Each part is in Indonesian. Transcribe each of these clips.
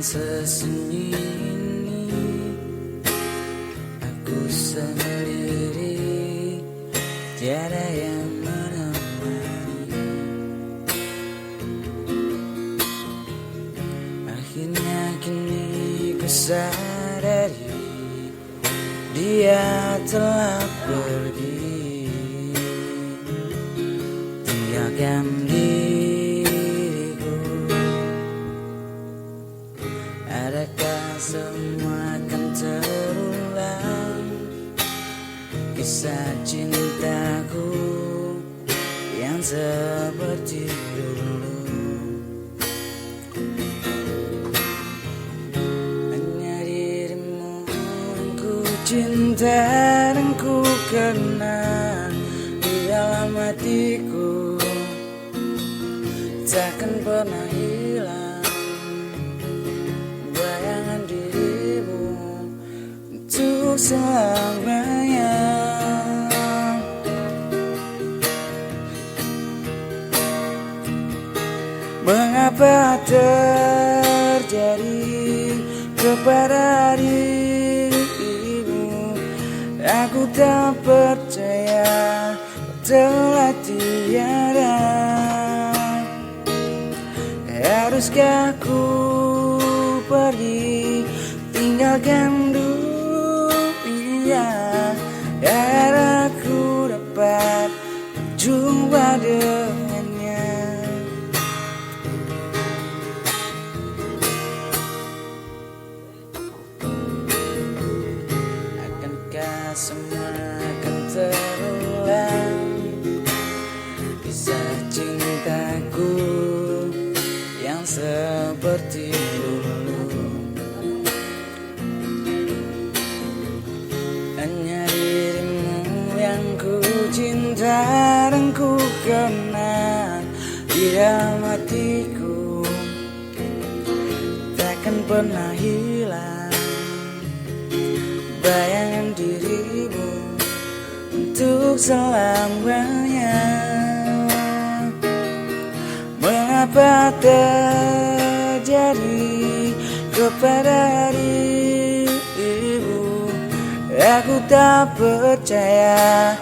Sesunyi ini aku sendiri, tiada yang menemani. Akhirnya kini ku sadari dia telah pergi, tinggalkan diriku. Adakah semua akan terulang, kisah cintaku yang seperti dulu? Hanya dirimu yang ku cinta dan ku kenal di dalam hatiku, takkan pernah hilang. Bayangan dirimu untuk selamanya. Mengapa terjadi kepada dirimu? Aku tak percaya telah tiada. Haruskah ku pergi, tinggalkan dunia, agar aku dapat berjumpa dengannya. Akankah semua akan terulang, kisah cintaku yang seperti dulu? Hanya dirimu yang ku cinta dan ku kenal di dalam hatiku, takkan pernah hilang. Bayangan dirimu untuk selamanya. Mengapa terjadi kepada dirimu? Aku tak percaya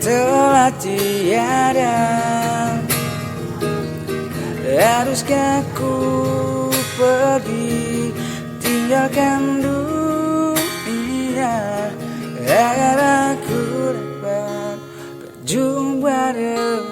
telah tiada. Haruskah ku pergi, tinggalkan dunia, agar aku dapat berjumpa dengan